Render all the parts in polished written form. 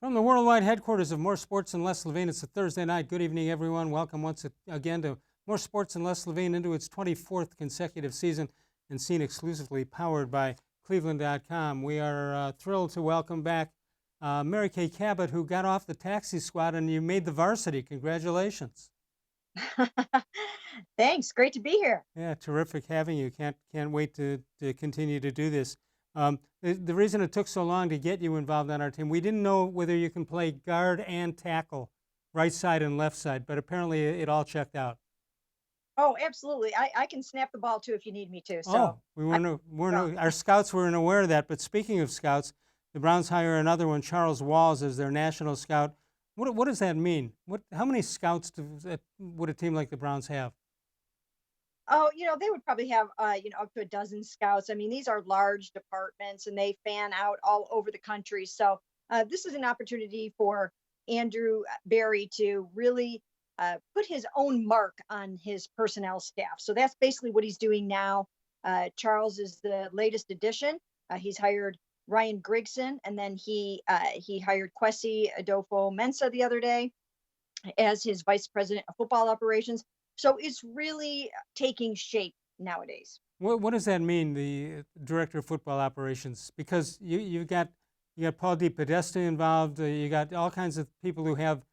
From the worldwide headquarters of More Sports and Les-Levine, it's a Thursday night. Good evening, everyone. Welcome once again to More Sports and Les-Levine into its 24th consecutive season and seen exclusively powered by cleveland.com. We are thrilled to welcome back Mary Kay Cabot, who got off the taxi squad and you made the varsity. Congratulations. Thanks. Great to be here. Yeah, terrific having you. Can't wait to continue to do this. The reason it took so long to get you involved on our team, we didn't know whether you can play guard and tackle, right side and left side, but apparently it all checked out. Oh, absolutely. I can snap the ball too if you need me to. Oh, our scouts weren't aware of that. But speaking of scouts, the Browns hire another one, Charles Walls, as their national scout. What does that mean? How many scouts would a team like the Browns have? Oh, they would probably have, up to a dozen scouts. I mean, these are large departments and they fan out all over the country. So this is an opportunity for Andrew Berry to really put his own mark on his personnel staff. So that's basically what he's doing now. Charles is the latest addition. He's hired Ryan Grigson, and then he hired Kwesi Adofo-Mensah the other day as his vice president of football operations. So it's really taking shape nowadays. What does that mean, the director of football operations? Because you got Paul DePodesta involved. You got all kinds of people who have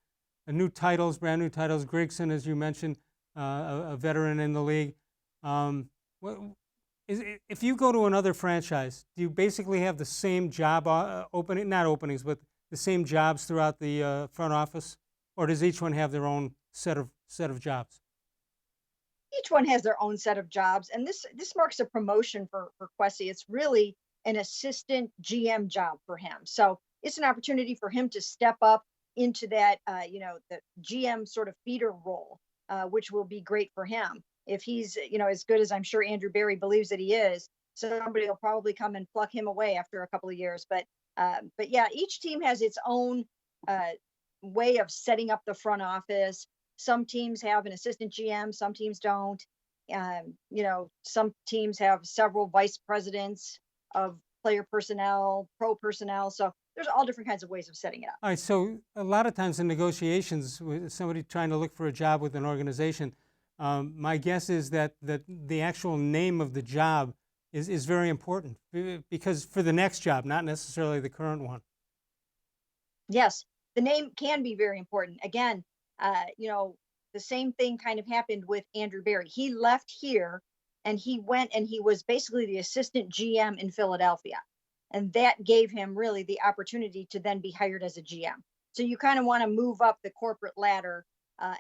new titles, brand new titles. Grigson, as you mentioned, a veteran in the league. If you go to another franchise, do you basically have the same job not openings, but the same jobs throughout the front office, or does each one have their own set of jobs? Each one has their own set of jobs, and this marks a promotion for Kwesi. It's really an assistant GM job for him. So it's an opportunity for him to step up into that, the GM sort of feeder role, which will be great for him. If he's, as good as I'm sure Andrew Berry believes that he is, somebody will probably come and pluck him away after a couple of years. But yeah, each team has its own way of setting up the front office. Some teams have an assistant GM, some teams don't. Some teams have several vice presidents of player personnel, pro personnel. So there's all different kinds of ways of setting it up. All right, so a lot of times in negotiations with somebody trying to look for a job with an organization, my guess is that the actual name of the job is very important because for the next job, not necessarily the current one. Yes, the name can be very important. Again, the same thing kind of happened with Andrew Berry. He left here and he went and he was basically the assistant GM in Philadelphia. And that gave him really the opportunity to then be hired as a GM. So you kind of want to move up the corporate ladder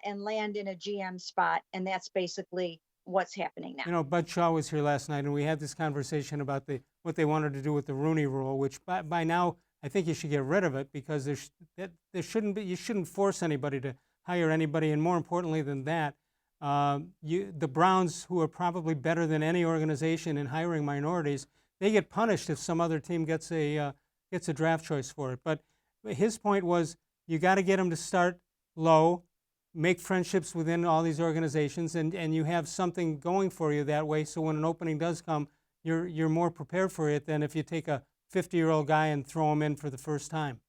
and land in a GM spot. And that's basically what's happening now. Bud Shaw was here last night and we had this conversation about what they wanted to do with the Rooney Rule, which by now I think you should get rid of it because you shouldn't force anybody to hire anybody, and more importantly than that, the Browns, who are probably better than any organization in hiring minorities, they get punished if some other team gets a draft choice for it. But his point was you got to get them to start low, make friendships within all these organizations, and you have something going for you that way. So when an opening does come, you're more prepared for it than if you take a 50-year-old guy and throw him in for the first time.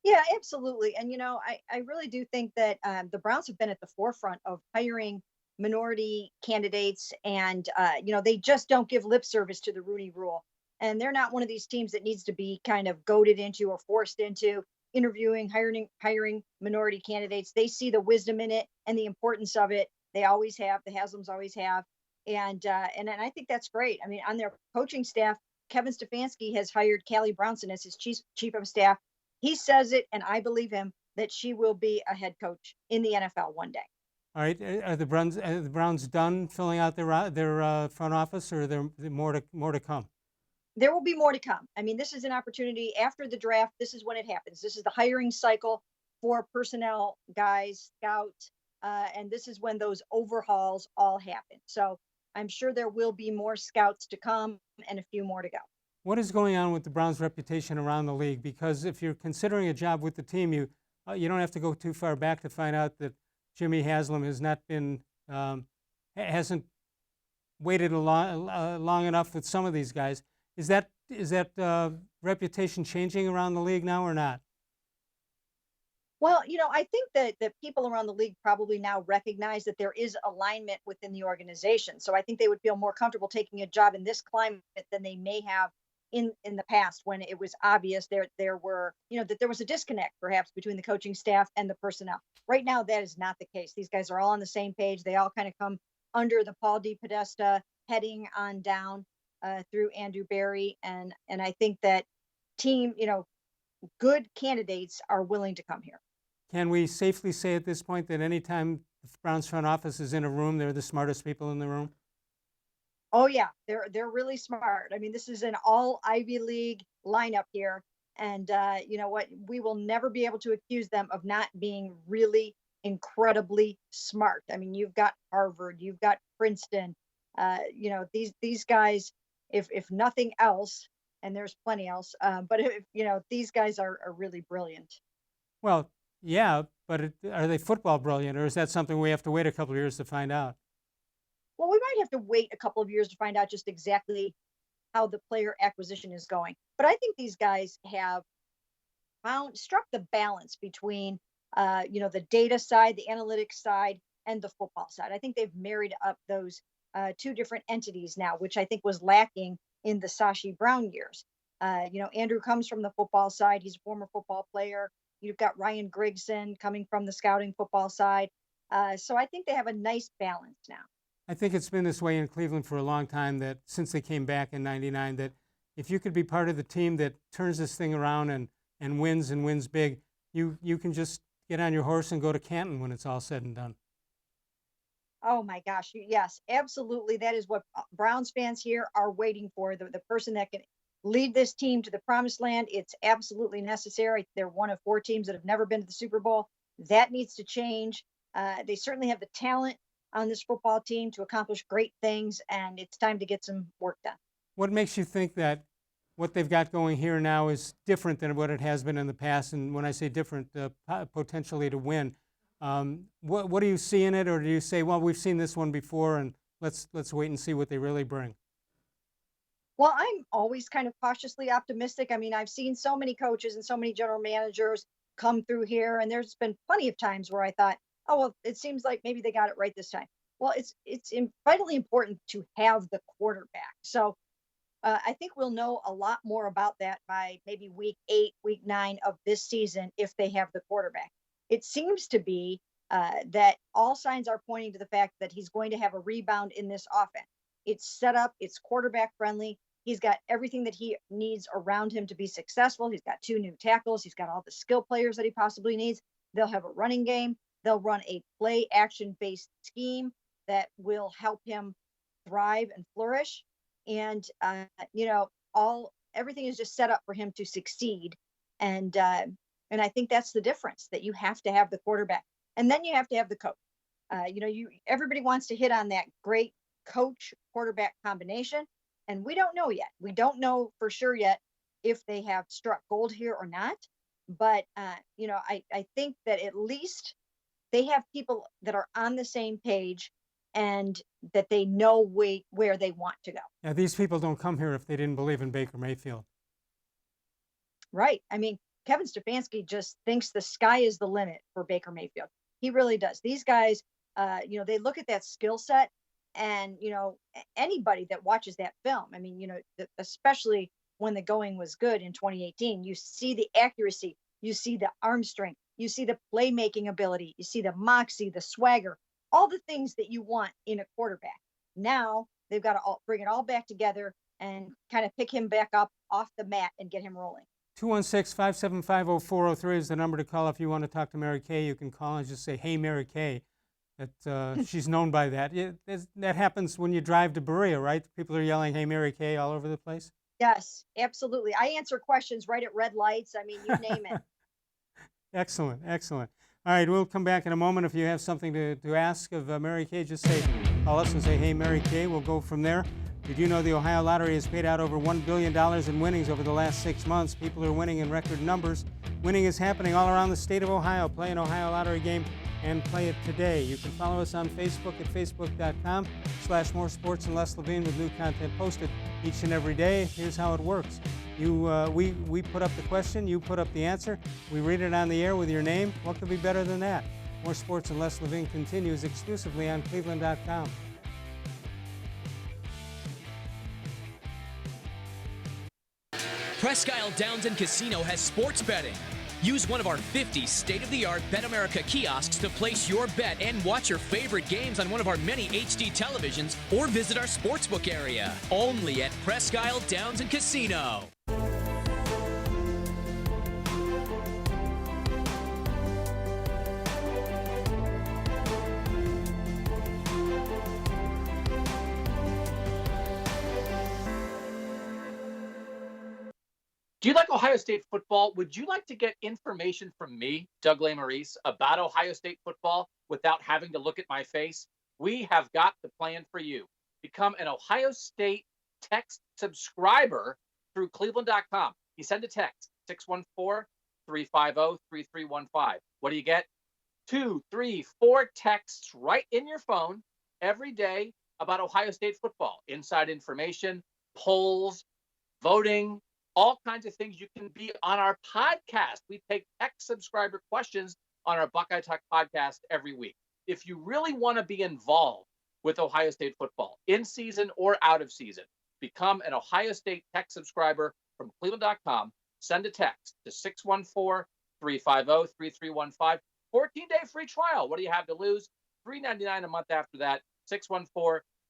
Yeah, absolutely. And, I really do think that the Browns have been at the forefront of hiring minority candidates. And, they just don't give lip service to the Rooney Rule. And they're not one of these teams that needs to be kind of goaded into or forced into interviewing, hiring minority candidates. They see the wisdom in it and the importance of it. They always have. The Haslams always have. And I think that's great. I mean, on their coaching staff, Kevin-Stefanski has hired Callie Brownson as his chief of staff. He says it, and I believe him, that she will be a head coach in the NFL one day. All right, are the Browns done filling out their front office, or are there more to come? There will be more to come. I mean, this is an opportunity after the draft. This is when it happens. This is the hiring cycle for personnel guys, scouts, and this is when those overhauls all happen. So I'm sure there will be more scouts to come and a few more to go. What is going on with the Browns' reputation around the league? Because if you're considering a job with the team, you don't have to go too far back to find out that Jimmy Haslam has not been hasn't waited long enough with some of these guys. Is that reputation changing around the league now or not? Well, I think that people around the league probably now recognize that there is alignment within the organization. So I think they would feel more comfortable taking a job in this climate than they may have in the past, when it was obvious there were, that there was a disconnect perhaps between the coaching staff and the personnel. Right now, that is not the case. These guys are all on the same page. They all kind of come under the Paul D. Podesta, heading on down through Andrew Barry, and I think that team, good candidates are willing to come here. Can we safely say at this point that anytime the Browns front office is in a room, they're the smartest people in the room? Oh yeah, they're really smart. I mean, this is an all Ivy League lineup here, and you know what? We will never be able to accuse them of not being really incredibly smart. I mean, you've got Harvard, you've got Princeton. These guys, if nothing else, and there's plenty else, but if these guys are really brilliant. Well, yeah, but are they football brilliant, or is that something we have to wait a couple of years to find out? Well, we might have to wait a couple of years to find out just exactly how the player acquisition is going. But I think these guys have struck the balance between, the data side, the analytics side, and the football side. I think they've married up those two different entities now, which I think was lacking in the Sashi Brown years. Andrew comes from the football side. He's a former football player. You've got Ryan Grigson coming from the scouting football side. So I think they have a nice balance now. I think it's been this way in Cleveland for a long time, that since they came back in '99, that if you could be part of the team that turns this thing around and wins big, you can just get on your horse and go to Canton when it's all said and done. Oh my gosh, yes, absolutely. That is what Browns fans here are waiting for. The person that can lead this team to the promised land. It's absolutely necessary. They're one of four teams that have never been to the Super Bowl. That needs to change. They certainly have the talent on this football team to accomplish great things, and it's time to get some work done. What makes you think that what they've got going here now is different than what it has been in the past? And when I say different, potentially to win, what do you see in it, or do you say, well, we've seen this one before, and let's wait and see what they really bring? Well, I'm always kind of cautiously optimistic. I mean, I've seen so many coaches and so many general managers come through here, and there's been plenty of times where I thought, oh, well, it seems like maybe they got it right this time. Well, it's vitally important to have the quarterback. So I think we'll know a lot more about that by maybe week 8, week 9 of this season if they have the quarterback. It seems to be that all signs are pointing to the fact that he's going to have a rebound in this offense. It's set up, it's quarterback friendly. He's got everything that he needs around him to be successful. He's got 2 new tackles. He's got all the skill players that he possibly needs. They'll have a running game. They'll run a play action based scheme that will help him thrive and flourish. And, everything is just set up for him to succeed. And I think that's the difference, that you have to have the quarterback, and then you have to have the coach. Everybody wants to hit on that great coach quarterback combination. And we don't know yet. We don't know for sure yet if they have struck gold here or not. But, I think that at least they have people that are on the same page and that they know where they want to go. Yeah, these people don't come here if they didn't believe in Baker Mayfield. Right. I mean, Kevin-Stefanski just thinks the sky is the limit for Baker Mayfield. He really does. These guys, they look at that skill set, and, anybody that watches that film, I mean, especially when the going was good in 2018, you see the accuracy, you see the arm strength, you see the playmaking ability, you see the moxie, the swagger, all the things that you want in a quarterback. Now they've got to bring it all back together and kind of pick him back up off the mat and get him rolling. 216-575-0403 is the number to call if you want to talk to Mary Kay. You can call and just say, hey, Mary Kay. That she's known by that. That happens when you drive to Berea, right? People are yelling, hey, Mary Kay, all over the place. Yes, absolutely. I answer questions right at red lights. I mean, you name it. Excellent, excellent. All right, we'll come back in a moment. If you have something to ask of Mary Kay, just call us and say, hey, Mary Kay. We'll go from there. Did you know the Ohio Lottery has paid out over $1 billion in winnings over the last 6 months? People are winning in record numbers. Winning is happening all around the state of Ohio. Play an Ohio Lottery game and play it today. You can follow us on Facebook at facebook.com/more-sports-and-les-levine with new content posted each and every day. Here's how it works. We put up the question, you put up the answer, we read it on the air with your name. What could be better than that? More Sports and Less Levine continues exclusively on cleveland.com. Presque Isle Downs and Casino has sports betting. Use one of our 50 state-of-the-art Bet America kiosks to place your bet and watch your favorite games on one of our many HD televisions or visit our sportsbook area. Only at Presque Isle Downs and Casino. Do you like Ohio State football? Would you like to get information from me, Doug Maurice, about Ohio State football without having to look at my face? We have got the plan for you. Become an Ohio State text subscriber through cleveland.com. You send a text, 614-350-3315. What do you get? 2, 3, 4 texts right in your phone every day about Ohio State football. Inside information, polls, voting, all kinds of things. You can be on our podcast. We take text subscriber questions on our Buckeye Talk podcast every week. If you really want to be involved with Ohio State football, in season or out of season, become an Ohio State text subscriber from cleveland.com. Send a text to 614-350-3315. 14-day free trial. What do you have to lose? $3.99 a month after that.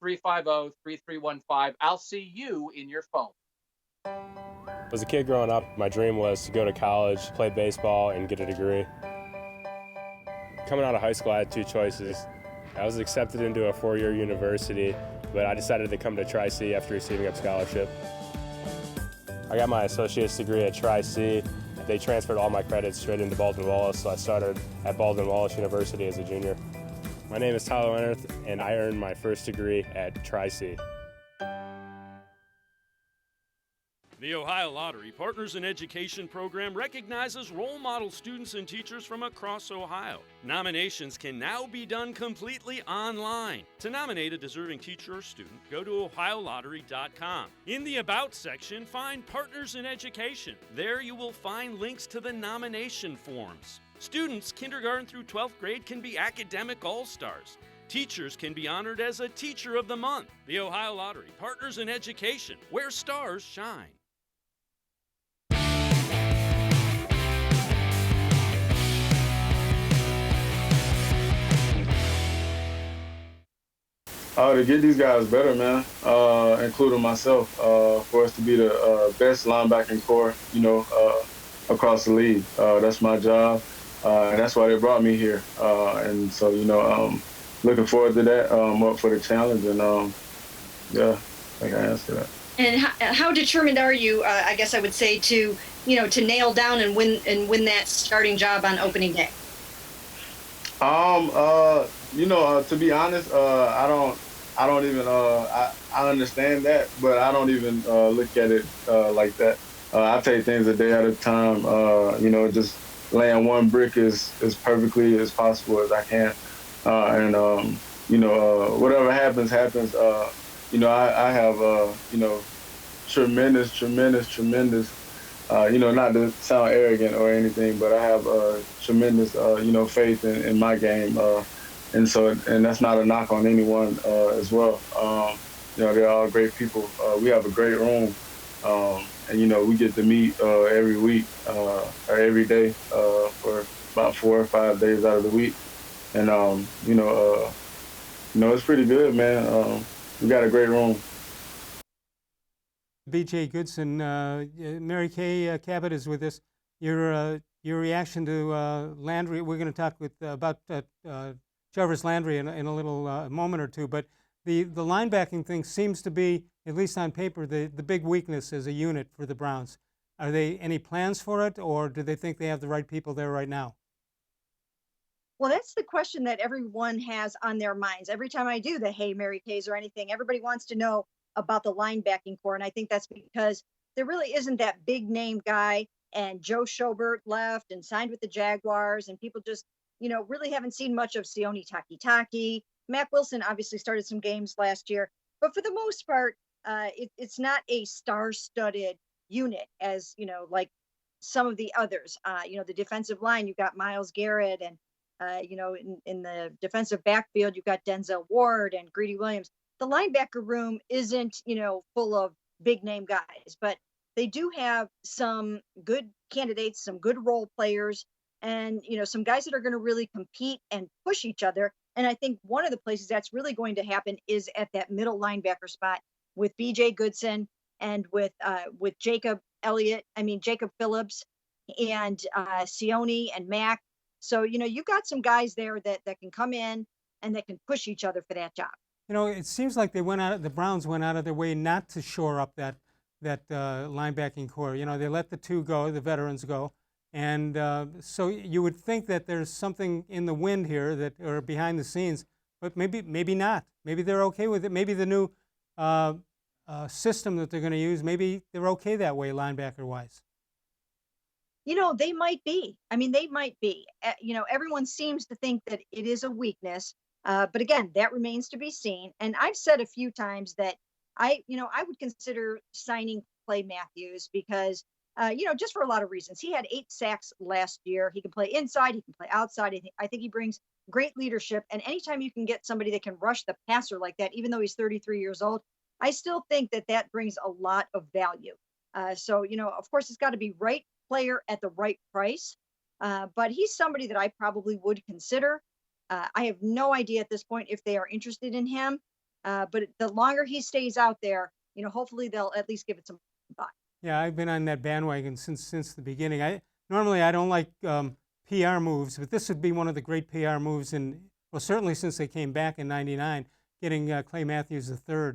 614-350-3315. I'll see you in your phone. As a kid growing up, my dream was to go to college, play baseball, and get a degree. Coming out of high school, I had two choices. I was accepted into a 4-year university, but I decided to come to Tri-C after receiving a scholarship. I got my associate's degree at Tri-C. They transferred all my credits straight into Baldwin-Wallace, so I started at Baldwin-Wallace University as a junior. My name is Tyler Leonard, and I earned my first degree at Tri-C. The Ohio Lottery Partners in Education program recognizes role model students and teachers from across Ohio. Nominations can now be done completely online. To nominate a deserving teacher or student, go to ohiolottery.com. In the About section, find Partners in Education. There you will find links to the nomination forms. Students kindergarten through 12th grade can be academic all-stars. Teachers can be honored as a Teacher of the Month. The Ohio Lottery Partners in Education, where stars shine. To get these guys better, man, including myself, for us to be the best linebacking core, across the league. That's my job, and that's why they brought me here. And so, looking forward to that. I'm up for the challenge, and yeah, I think I answered that. And how determined are you, I guess I would say, to nail down and win that starting job on opening day? To be honest, I don't even, I understand that, but I don't even look at it like that. I take things a day at a time, just laying one brick as perfectly as possible as I can. Whatever happens. I have, tremendous, not to sound arrogant or anything, but I have tremendous, faith in my game. And that's not a knock on anyone as well. They're all great people. We have a great room, and we get to meet every week or every day for about 4 or 5 days out of the week, and it's pretty good, man. We got a great room. bj-goodson, Mary Kay Cabot is with us. Your reaction to Landry. We're going to talk about Jarvis-Landry in a little moment or two, but the linebacking thing seems to be, at least on paper, the big weakness as a unit for the Browns. Are they any plans for it, or do they think they have the right people there right now? Well, that's the question that everyone has on their minds. Every time I do the Hey Mary Kays or anything, everybody wants to know about the linebacking core, and I think that's because there really isn't that big name guy, and Joe Schobert left and signed with the Jaguars, and people just really haven't seen much of Sione-Takitaki. Mack-Wilson obviously started some games last year, but for the most part, it's not a star-studded unit as, like some of the others. The defensive line, you've got Myles Garrett, and, in the defensive backfield, you've got Denzel Ward and Greedy Williams. The linebacker room isn't, full of big name guys, but they do have some good candidates, some good role players, and, some guys that are going to really compete and push each other. And I think one of the places that's really going to happen is at that middle linebacker spot with bj-Goodson and with Jacob Phillips and Sione and Mack. So, you've got some guys there that can come in and that can push each other for that job. It seems like the Browns went out of their way not to shore up that linebacking core. They let the two go, the veterans go. And so you would think that there's something in the wind here or behind the scenes, but maybe not. Maybe they're okay with it. Maybe the new system that they're going to use, maybe they're okay that way, linebacker-wise. They might be. They might be. Everyone seems to think that it is a weakness, but again, that remains to be seen. And I've said a few times that I would consider signing Clay Matthews because, just for a lot of reasons. He had 8 sacks last year. He can play inside. He can play outside. I think he brings great leadership. And anytime you can get somebody that can rush the passer like that, even though he's 33 years old, I still think that brings a lot of value. So, of course, it's got to be right player at the right price. But he's somebody that I probably would consider. I have no idea at this point if they are interested in him. But the longer he stays out there, hopefully they'll at least give it some thought. Yeah, I've been on that bandwagon since the beginning. Normally I don't like PR moves, but this would be one of the great PR moves certainly since they came back in '99, getting Clay Matthews III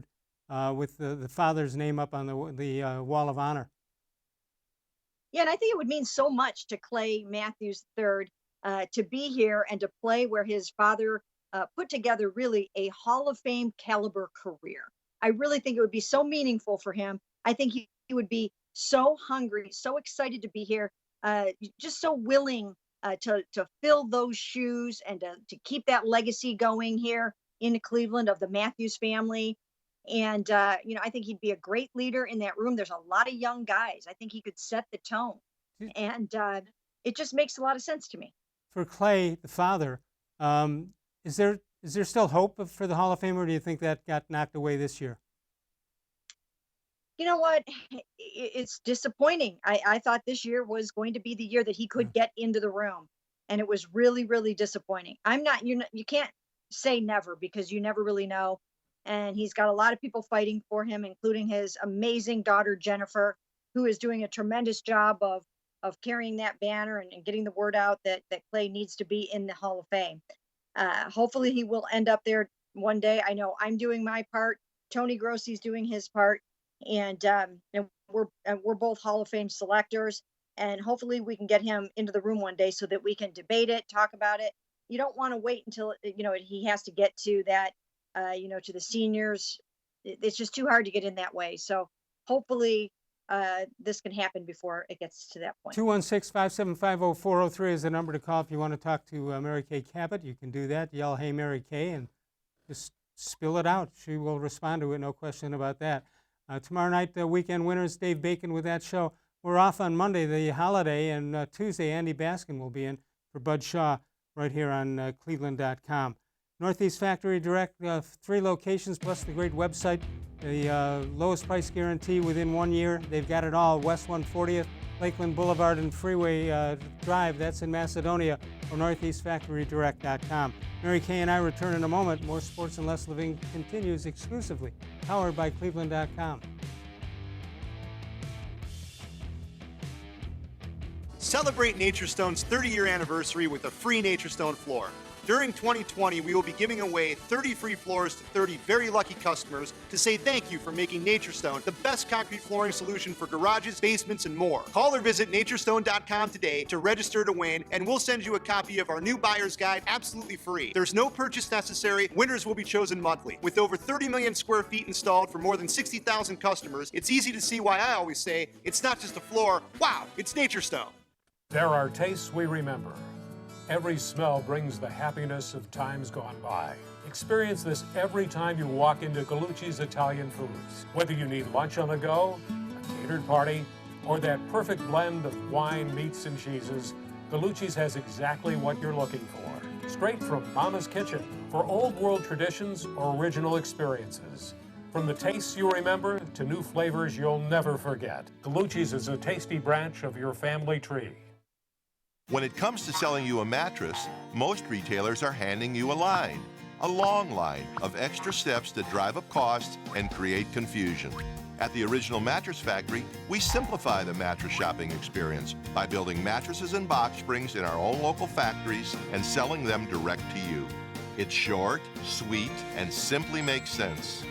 with the father's name up on the Wall of Honor. Yeah, and I think it would mean so much to Clay Matthews III to be here and to play where his father put together really a Hall of Fame caliber career. I really think it would be so meaningful for him. I think he would be so hungry, so excited to be here, just so willing to fill those shoes and to keep that legacy going here in Cleveland of the Matthews family. And, I think he'd be a great leader in that room. There's a lot of young guys. I think he could set the tone. And it just makes a lot of sense to me. For Clay, the father, is there still hope for the Hall of Fame, or do you think that got knocked away this year? You know what? It's disappointing. I thought this year was going to be the year that he could get into the room. And it was really, really disappointing. You can't say never because you never really know. And he's got a lot of people fighting for him, including his amazing daughter, Jennifer, who is doing a tremendous job of carrying that banner and getting the word out that Clay needs to be in the Hall of Fame. Hopefully he will end up there one day. I know I'm doing my part. Tony Grossi's doing his part. And we're both Hall of Fame selectors. And hopefully we can get him into the room one day so that we can debate it, talk about it. You don't want to wait until, he has to get to that, to the seniors. It's just too hard to get in that way. So hopefully this can happen before it gets to that point. 216-575-0403 is the number to call if you want to talk to Mary Kay Cabot. You can do that. Yell, "Hey, Mary Kay," and just spill it out. She will respond to it, no question about that. Tomorrow night, Weekend Winners, Dave Bacon with that show. We're off on Monday, the holiday, and Tuesday, Andy Baskin will be in for Bud Shaw right here on cleveland.com. Northeast Factory Direct, 3 locations plus the great website, the lowest price guarantee within 1 year. They've got it all. West 140th, Lakeland Boulevard and Freeway Drive, that's in Macedonia, or northeastfactorydirect.com. Mary Kay and I return in a moment. More Sports and Less Living continues exclusively, powered by cleveland.com. Celebrate NatureStone's 30-year anniversary with a free NatureStone floor. During 2020, we will be giving away 30 free floors to 30 very lucky customers to say thank you for making NatureStone the best concrete flooring solution for garages, basements, and more. Call or visit naturestone.com today to register to win, and we'll send you a copy of our new buyer's guide absolutely free. There's no purchase necessary. Winners will be chosen monthly. With over 30 million square feet installed for more than 60,000 customers, it's easy to see why I always say it's not just a floor. Wow, it's NatureStone. There are tastes we remember, Every smell brings the happiness of times gone by. Experience this every time you walk into Gallucci's Italian Foods. Whether you need lunch on the go, a catered party, or that perfect blend of wine, meats, and cheeses, Gallucci's has exactly what you're looking for. Straight from Mama's Kitchen for old world traditions or original experiences. From the tastes you remember to new flavors you'll never forget, Gallucci's is a tasty branch of your family tree. When it comes to selling you a mattress, most retailers are handing you a long line of extra steps that drive up costs and create confusion. At the Original Mattress Factory, we simplify the mattress shopping experience by building mattresses and box springs in our own local factories and selling them direct to you. It's short, sweet, and simply makes sense.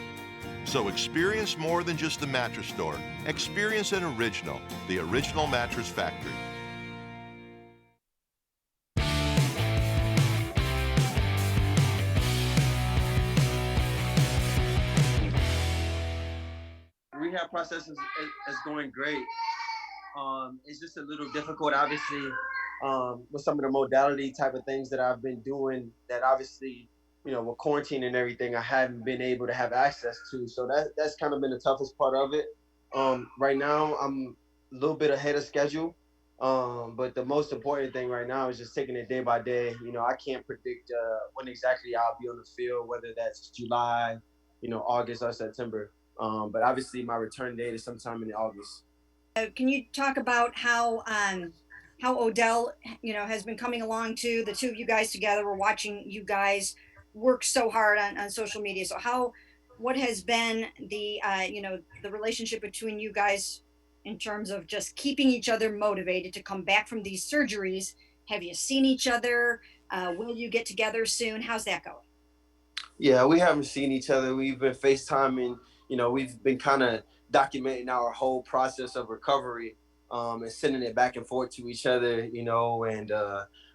So experience more than just a mattress store. Experience an original, the Original Mattress Factory. Rehab process is going great. It's just a little difficult, obviously, with some of the modality type of things that I've been doing that obviously, with quarantine and everything, I haven't been able to have access to. So that's kind of been the toughest part of it. Right now, I'm a little bit ahead of schedule. But the most important thing right now is just taking it day by day. I can't predict when exactly I'll be on the field, whether that's July, August or September. But obviously my return date is sometime in August. Can you talk about how Odell, has been coming along too? The two of you guys together, we're watching you guys work so hard on social media. So what has been the relationship between you guys in terms of just keeping each other motivated to come back from these surgeries? Have you seen each other? Will you get together soon? How's that going? Yeah, we haven't seen each other. We've been FaceTiming. We've been kind of documenting our whole process of recovery and sending it back and forth to each other, and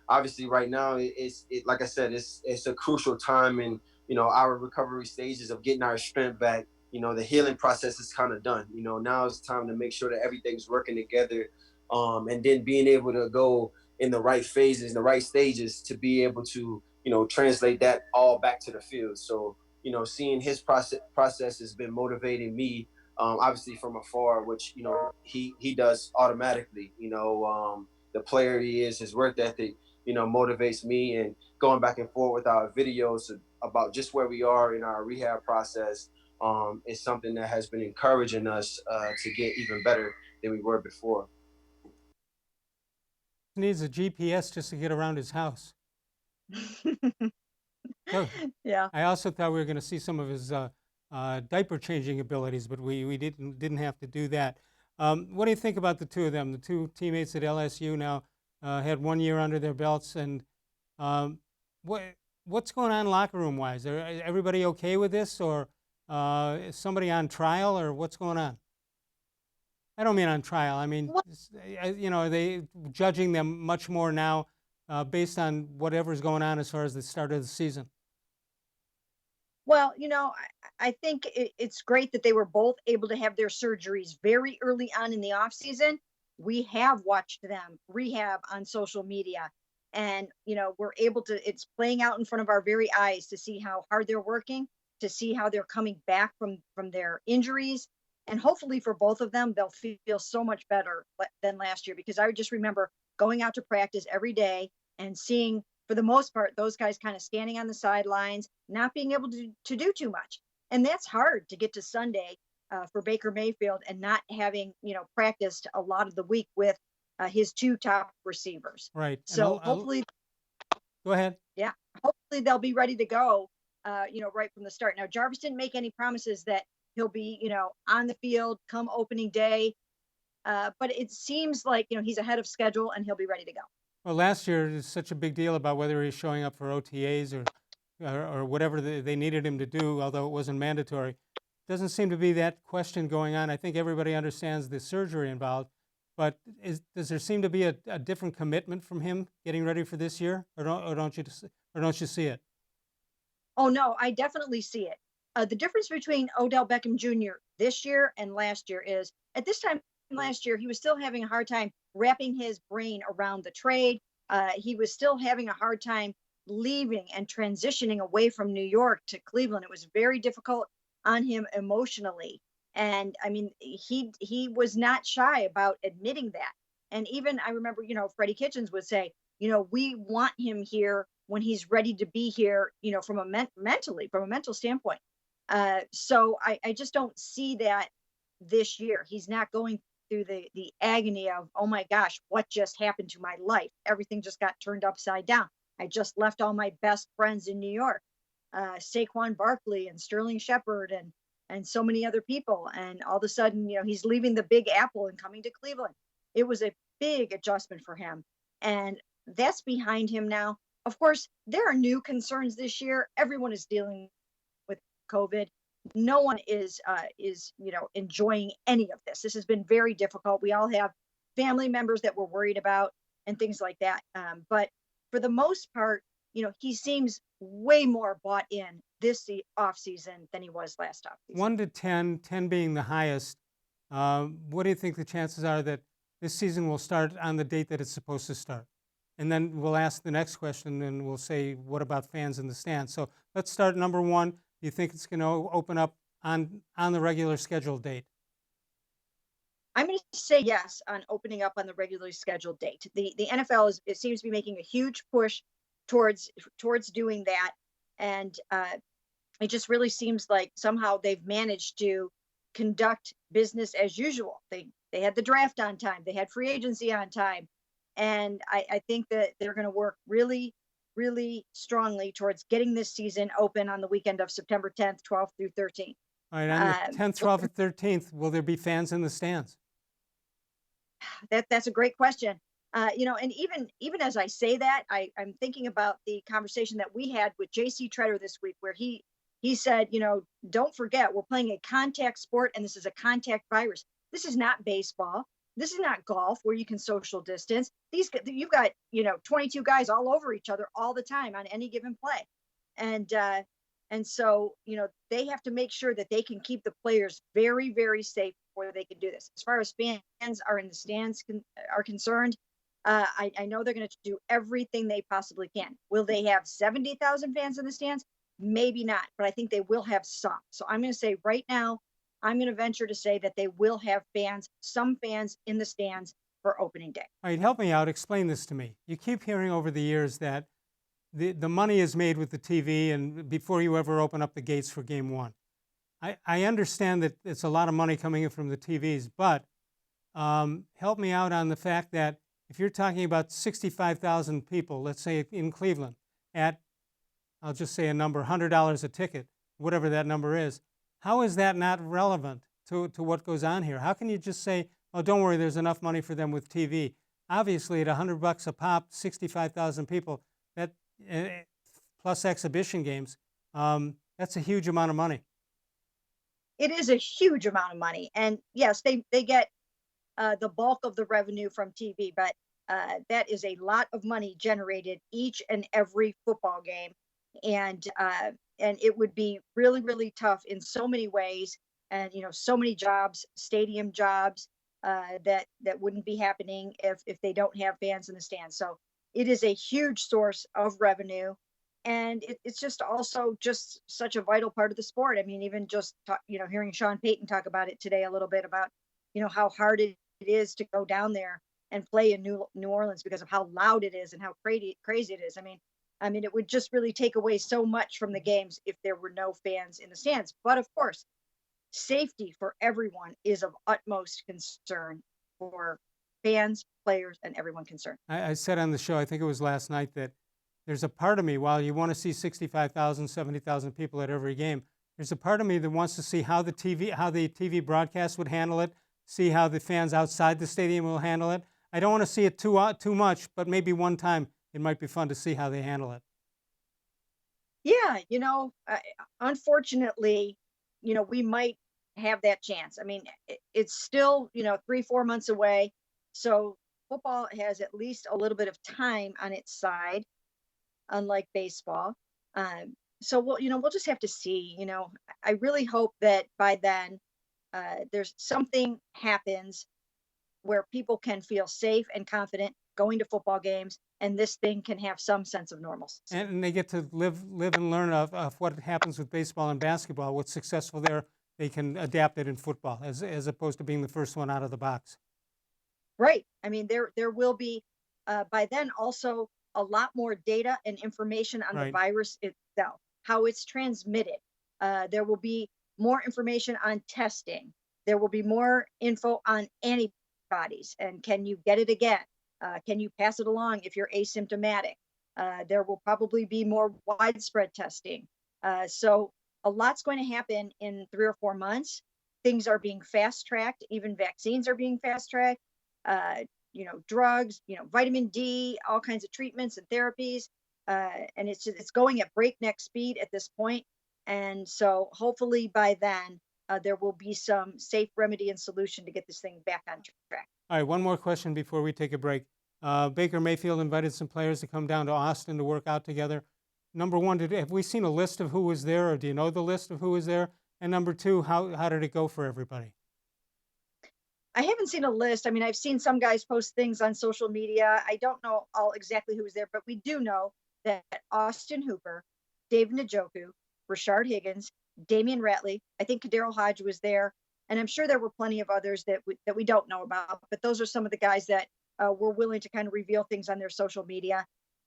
obviously right now it's like I said, it's a crucial time in, our recovery stages of getting our strength back. The healing process is kind of done. Now it's time to make sure that everything's working together, and then being able to go in the right phases, the right stages to be able to, translate that all back to the field. So, seeing his process has been motivating me, obviously from afar, which, he does automatically. The player he is, his work ethic, motivates me, and going back and forth with our videos about just where we are in our rehab process is something that has been encouraging us to get even better than we were before. He needs a GPS just to get around his house. So, Yeah. I also thought we were going to see some of his diaper changing abilities, but we didn't have to do that. What do you think about the two of them? The two teammates at LSU now had 1 year under their belts, and what's going on locker room wise? Is everybody okay with this, or is somebody on trial, or what's going on? I don't mean on trial. I mean, are they judging them much more now based on whatever's going on as far as the start of the season? Well, I think it's great that they were both able to have their surgeries very early on in the off season. We have watched them rehab on social media, and, we're able to, it's playing out in front of our very eyes to see how hard they're working, to see how they're coming back from their injuries. And hopefully for both of them, they'll feel so much better than last year, because I just remember going out to practice every day and seeing, for the most part, those guys kind of standing on the sidelines, not being able to do too much. And that's hard to get to Sunday for Baker-Mayfield and not having, practiced a lot of the week with his two top receivers. Right. So hopefully, go ahead. Yeah, hopefully they'll be ready to go, right from the start. Now, Jarvis didn't make any promises that he'll be, on the field come opening day. But it seems like, he's ahead of schedule and he'll be ready to go. Well, last year it was such a big deal about whether he's showing up for OTAs or whatever they needed him to do, although it wasn't mandatory. Doesn't seem to be that question going on. I think everybody understands the surgery involved, but does there seem to be a different commitment from him getting ready for this year, or don't you see it? Oh no, I definitely see it. The difference between Odell-Beckham-Jr. this year and last year is, at this time last year, he was still having a hard time wrapping his brain around the trade, he was still having a hard time leaving and transitioning away from New York to Cleveland. It was very difficult on him emotionally. And I mean, he was not shy about admitting that. And even I remember, Freddie Kitchens would say, we want him here when he's ready to be here, from a from a mental standpoint. So I just don't see that this year. He's not going through the agony of, oh my gosh, what just happened to my life? Everything just got turned upside down. I just left all my best friends in New York, Saquon Barkley and Sterling Shepard and so many other people. And all of a sudden, he's leaving the Big Apple and coming to Cleveland. It was a big adjustment for him. And that's behind him now. Of course, there are new concerns this year. Everyone is dealing with COVID. No one is enjoying any of this. This has been very difficult. We all have family members that we're worried about and things like that. But for the most part, he seems way more bought in this off season than he was last off season. 1 to 10, 10 being the highest. What do you think the chances are that this season will start on the date that it's supposed to start? And then we'll ask the next question and we'll say, what about fans in the stands? So let's start number 1. Do you think it's going to open up on the regular scheduled date? I'm going to say yes on opening up on the regularly scheduled date. The NFL it seems to be making a huge push towards doing that, and it just really seems like somehow they've managed to conduct business as usual. They had the draft on time, they had free agency on time, and I think that they're going to work really, really strongly towards getting this season open on the weekend of September 10th, 12th through 13th. All right, on the 10th, 12th, and 13th, will there be fans in the stands? That's a great question. And even as I say that, I'm thinking about the conversation that we had with jc-tretter this week, where he said, don't forget, we're playing a contact sport and this is a contact virus. This is not baseball. This is not golf where you can social distance. You've got 22 guys all over each other all the time on any given play, and so they have to make sure that they can keep the players very, very safe before they can do this. As far as fans are in the stands are concerned, I know they're going to do everything they possibly can. Will they have 70,000 fans in the stands? Maybe not, but I think they will have some. So I'm going to say right now, I'm going to venture to say that they will have some fans in the stands for opening day. All right, help me out. Explain this to me. You keep hearing over the years that the money is made with the TV and before you ever open up the gates for game 1. I understand that it's a lot of money coming in from the TVs, but help me out on the fact that if you're talking about 65,000 people, let's say in Cleveland, at, I'll just say a number, $100 a ticket, whatever that number is, how is that not relevant to what goes on here? How can you just say, oh, don't worry, there's enough money for them with TV? Obviously, at $100 a pop, 65,000 people, that plus exhibition games, that's a huge amount of money. It is a huge amount of money. And yes, they get the bulk of the revenue from TV, but that is a lot of money generated each and every football game. And it would be really, really tough in so many ways. And, so many jobs, stadium jobs, that wouldn't be happening if they don't have fans in the stands. So it is a huge source of revenue. And it's just also just such a vital part of the sport. I mean, even just, hearing Sean Payton talk about it today a little bit about, how hard it is to go down there and play in New Orleans because of how loud it is and how crazy it is. I mean, it would just really take away so much from the games if there were no fans in the stands. But of course, safety for everyone is of utmost concern for fans, players, and everyone concerned. I said on the show, I think it was last night, that there's a part of me, while you want to see 65,000, 70,000 people at every game, there's a part of me that wants to see how the TV broadcast would handle it, see how the fans outside the stadium will handle it. I don't want to see it too much, but maybe one time it might be fun to see how they handle it. Yeah, unfortunately, we might have that chance. I mean, it's still, 3-4 months away. So football has at least a little bit of time on its side, unlike baseball. So we'll just have to see. I really hope that by then there's something happens where people can feel safe and confident going to football games, and this thing can have some sense of normalcy. And they get to live and learn of what happens with baseball and basketball. What's successful there, they can adapt it in football, as opposed to being the first one out of the box. Right. I mean, there will be by then also a lot more data and information on the virus itself, how it's transmitted. There will be more information on testing. There will be more info on antibodies and can you get it again? Can you pass it along if you're asymptomatic? There will probably be more widespread testing. So a lot's going to happen in 3 or 4 months. Things are being fast-tracked. Even vaccines are being fast-tracked. Drugs, vitamin D, all kinds of treatments and therapies. And it's going at breakneck speed at this point. And so hopefully by then, there will be some safe remedy and solution to get this thing back on track. All right, one more question before we take a break. Baker-Mayfield invited some players to come down to Austin to work out together. Number one, have we seen a list of who was there, or do you know the list of who was there? And number two, how did it go for everybody? I haven't seen a list. I mean, I've seen some guys post things on social media. I don't know all exactly who was there, but we do know that Austin Hooper, David Njoku, Rashard Higgins, Damian Ratley, I think Kadero Hodge was there, and I'm sure there were plenty of others that we don't know about, but those are some of the guys that were willing to kind of reveal things on their social media.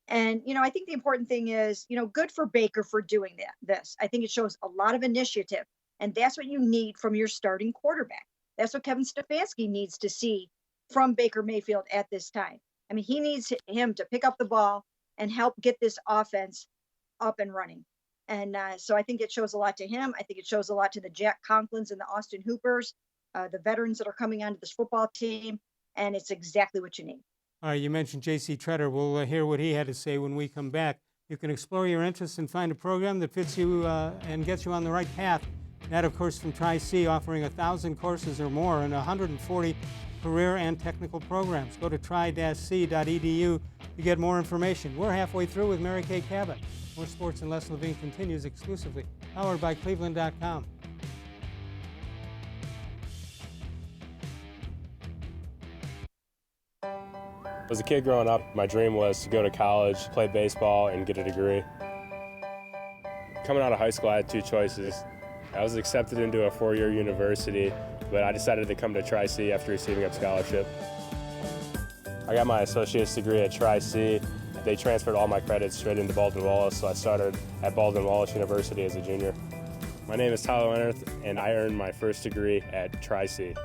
And, I think the important thing is, good for Baker for doing this. I think it shows a lot of initiative, and that's what you need from your starting quarterback. That's what Kevin-Stefanski needs to see from Baker-Mayfield at this time. I mean, he needs him to pick up the ball and help get this offense up and running. And so I think it shows a lot to him. I think it shows a lot to the Jack Conklins and the Austin Hoopers, the veterans that are coming onto this football team, and it's exactly what you need. All right, you mentioned jc-tretter. We'll hear what he had to say when we come back. You can explore your interests and find a program that fits you and gets you on the right path. That, of course, from Tri-C, offering 1,000 courses or more and 140 career and technical programs. Go to tri-c.edu to get more information. We're halfway through with Mary Kay Cabot. More Sports and Les-Levine continues exclusively, powered by cleveland.com. As a kid growing up, my dream was to go to college, play baseball, and get a degree. Coming out of high school, I had 2 choices. I was accepted into a 4-year university, but I decided to come to Tri-C after receiving a scholarship. I got my associate's degree at Tri-C. They transferred all my credits straight into Baldwin-Wallace, so I started at Baldwin-Wallace University as a junior. My name is Tyler Leonard, and I earned my first degree at Tri-C.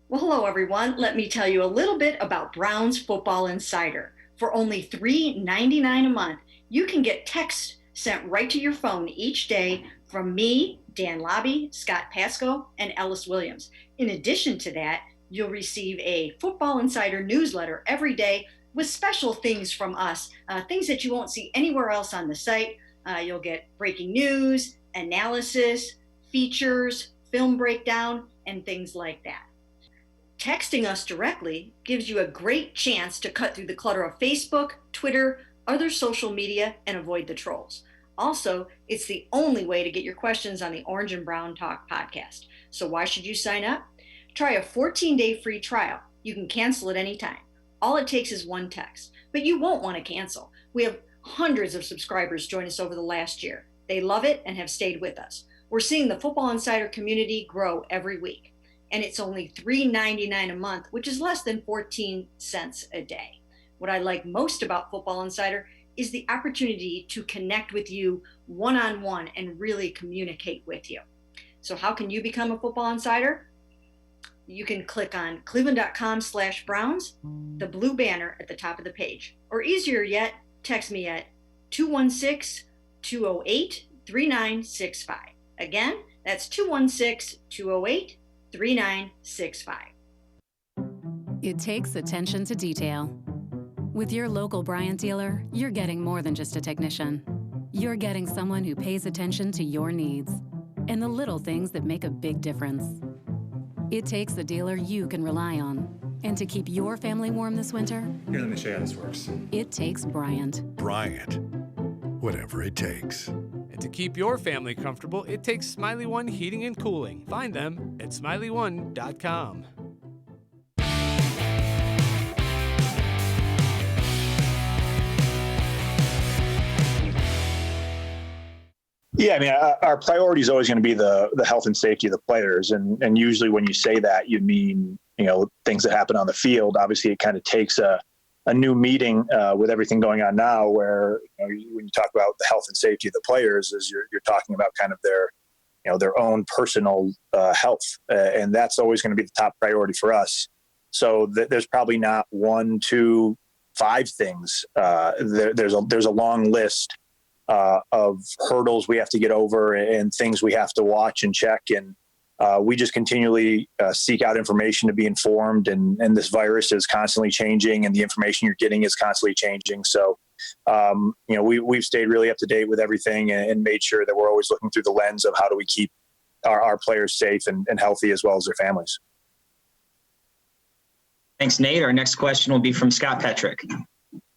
Well, hello, everyone. Let me tell you a little bit about Brown's Football Insider. For only $3.99 a month, you can get text sent right to your phone each day from me, Dan Lobby, Scott Pasco, and Ellis Williams. In addition to that, you'll receive a Football Insider newsletter every day with special things from us, things that you won't see anywhere else on the site. You'll get breaking news, analysis, features, film breakdown, and things like that. Texting us directly gives you a great chance to cut through the clutter of Facebook, Twitter, other social media, and avoid the trolls. Also, it's the only way to get your questions on the Orange and Brown Talk podcast. So why should you sign up? Try a 14-day free trial. You can cancel at any time. All it takes is one text, but you won't want to cancel. We have hundreds of subscribers join us over the last year. They love it and have stayed with us. We're seeing the Football Insider community grow every week. And it's only $3.99 a month, which is less than 14 cents a day. What I like most about Football Insider is the opportunity to connect with you one-on-one and really communicate with you. So how can you become a Football Insider? You can click on cleveland.com/Browns, the blue banner at the top of the page. Or easier yet, text me at 216-208-3965. Again, that's 216-208-3965. It takes attention to detail. With your local Bryant dealer, you're getting more than just a technician. You're getting someone who pays attention to your needs and the little things that make a big difference. It takes a dealer you can rely on. And to keep your family warm this winter, here, let me show you how this works. It takes Bryant. Bryant. Whatever it takes. And to keep your family comfortable, it takes Smiley One Heating and Cooling. Find them at smiley1.com. Yeah, I mean, our priority is always going to be the health and safety of the players, and usually when you say that, you mean things that happen on the field. Obviously, it kind of takes a new meeting with everything going on now, where when you talk about the health and safety of the players, is you're talking about kind of their own personal health, and that's always going to be the top priority for us. So there's probably not 1, 2, 5 things. There's a long list of hurdles we have to get over and things we have to watch and check. And we just continually seek out information to be informed. And this virus is constantly changing, and the information you're getting is constantly changing. So, we've stayed really up to date with everything and made sure that we're always looking through the lens of how do we keep our players safe and healthy, as well as their families. Thanks, Nate. Our next question will be from Scott Petrick.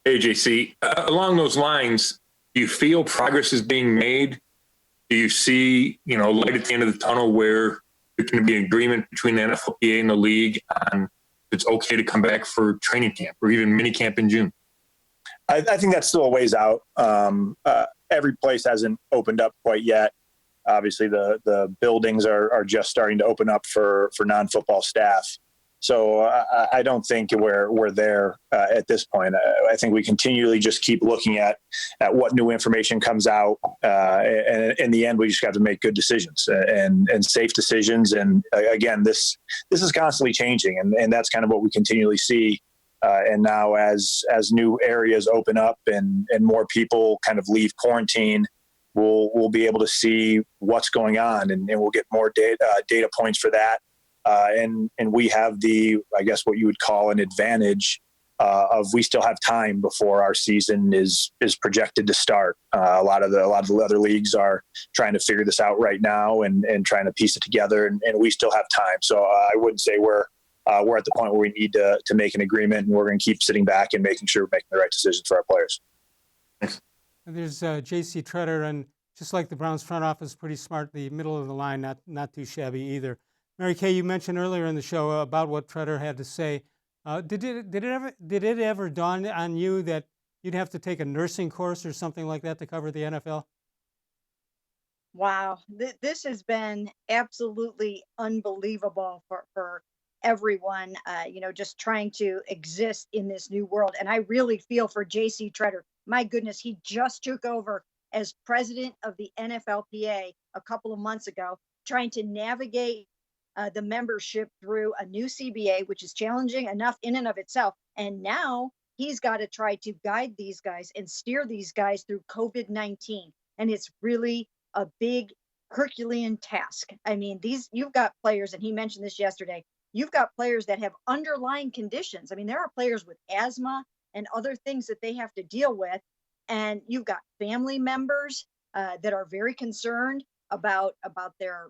Hey, JC. Along those lines, do you feel progress is being made? Do you see, light at the end of the tunnel where there can be an agreement between the NFLPA and the league on it's okay to come back for training camp or even mini camp in June? I think that's still a ways out. Every place hasn't opened up quite yet. Obviously, the buildings are just starting to open up for non-football staff. So I don't think we're there at this point. I think we continually just keep looking at what new information comes out, and in the end, we just got to make good decisions and safe decisions. And again, this is constantly changing, and that's kind of what we continually see. And now, as new areas open up and more people kind of leave quarantine, we'll be able to see what's going on, and we'll get more data points for that. And we have I guess what you would call an advantage of we still have time before our season is projected to start. A lot of the other leagues are trying to figure this out right now and trying to piece it together, and we still have time. So I wouldn't say we're at the point where we need to make an agreement, and we're going to keep sitting back and making sure we're making the right decisions for our players. And there's jc-tretter, and just like the Browns front office, pretty smart. The middle of the line, not too shabby either. Mary Kay, you mentioned earlier in the show about what Tretter had to say. Did it ever dawn on you that you'd have to take a nursing course or something like that to cover the NFL? Wow, this has been absolutely unbelievable for everyone, just trying to exist in this new world. And I really feel for jc-tretter. My goodness, he just took over as president of the NFLPA a couple of months ago, trying to navigate the membership through a new CBA, which is challenging enough in and of itself. And now he's got to try to guide these guys and steer these guys through COVID-19. And it's really a big Herculean task. I mean, you've got players, and he mentioned this yesterday, you've got players that have underlying conditions. I mean, there are players with asthma and other things that they have to deal with. And you've got family members that are very concerned about their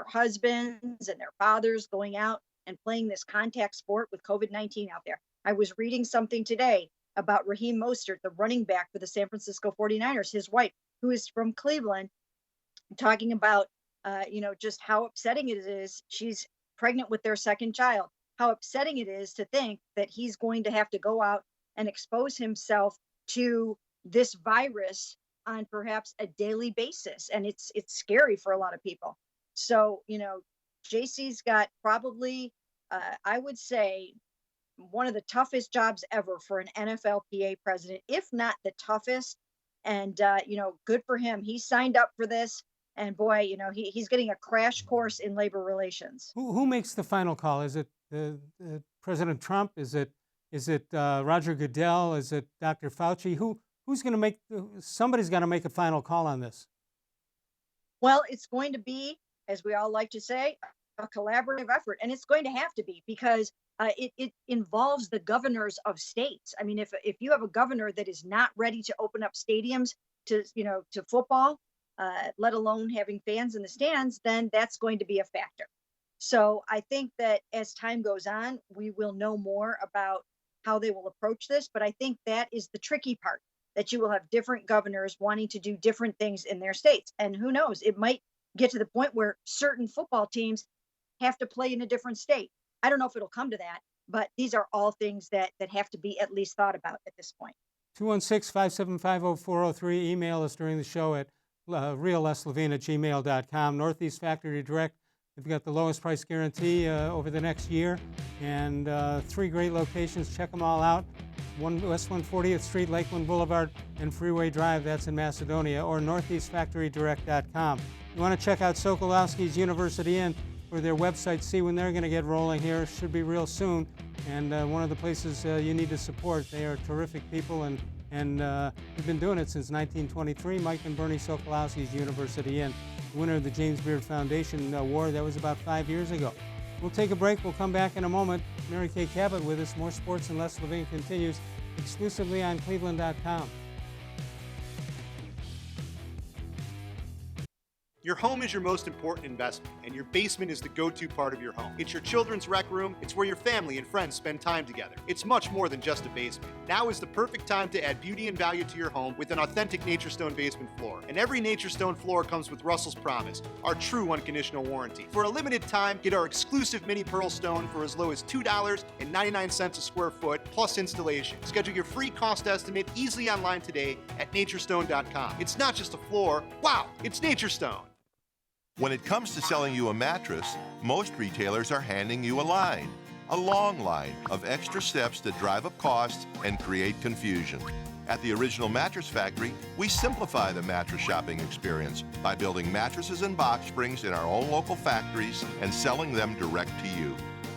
husbands and their fathers going out and playing this contact sport with COVID-19 out there. I was reading something today about Raheem Mostert, the running back for the San Francisco 49ers, his wife, who is from Cleveland, talking about just how upsetting it is. She's pregnant with their second child. How upsetting it is to think that he's going to have to go out and expose himself to this virus on perhaps a daily basis. And it's scary for a lot of people. So, JC's got probably, I would say, one of the toughest jobs ever for an NFLPA president, if not the toughest. And, good for him. He signed up for this. And boy, he's getting a crash course in labor relations. Who makes the final call? Is it President Trump? Is it Roger Goodell? Is it Dr. Fauci? Who's going to make? Somebody's got to make a final call on this. Well, it's going to be, as we all like to say, a collaborative effort, and it's going to have to be because it involves the governors of states. I mean, if you have a governor that is not ready to open up stadiums to football, let alone having fans in the stands, then that's going to be a factor. So I think that as time goes on, we will know more about how they will approach this. But I think that is the tricky part. that you will have different governors wanting to do different things in their states. And who knows, it might get to the point where certain football teams have to play in a different state. I don't know if it'll come to that, but these are all things that have to be at least thought about at this point. 216-575-0403. Email us during the show at real-levine@gmail.com. Northeast Factory Direct. They've got the lowest price guarantee over the next year, and 3 great locations. Check them all out. West 140th Street, Lakeland Boulevard, and Freeway Drive. That's in Macedonia. Or northeastfactorydirect.com. You want to check out Sokolowski's University Inn for their website, see when they're going to get rolling here. Should be real soon. And one of the places you need to support. They are terrific people, and we've been doing it since 1923. Mike and Bernie Sokolowski's University Inn, winner of the James Beard Foundation Award. That was about 5 years ago. We'll take a break. We'll come back in a moment. Mary Kay Cabot with us. More Sports and Less Levine continues exclusively on cleveland.com. Your home is your most important investment, and your basement is the go-to part of your home. It's your children's rec room. It's where your family and friends spend time together. It's much more than just a basement. Now is the perfect time to add beauty and value to your home with an authentic NatureStone basement floor. And every NatureStone floor comes with Russell's Promise, our true unconditional warranty. For a limited time, get our exclusive mini pearl stone for as low as $2.99 a square foot plus installation. Schedule your free cost estimate easily online today at naturestone.com. It's not just a floor. Wow, it's NatureStone. When it comes to selling you a mattress, most retailers are handing you a long line of extra steps that drive up costs and create confusion. At the Original Mattress Factory, we simplify the mattress shopping experience by building mattresses and box springs in our own local factories and selling them direct to you.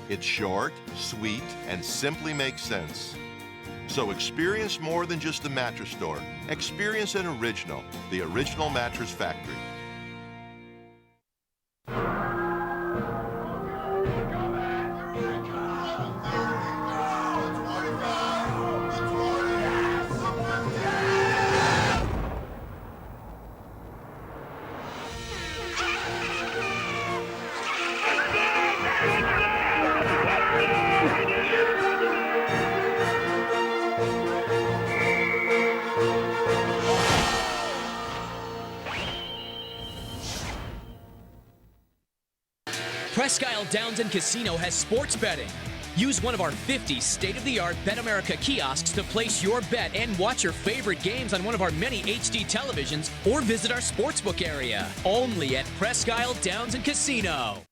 It's short, sweet, and simply makes sense. So experience more than just the mattress store. Experience an original, the Original Mattress Factory. Presque Isle Downs and Casino has sports betting. Use one of our 50 state-of-the-art Bet America kiosks to place your bet and watch your favorite games on one of our many HD televisions, or visit our sportsbook area. Only at Presque Isle Downs and Casino.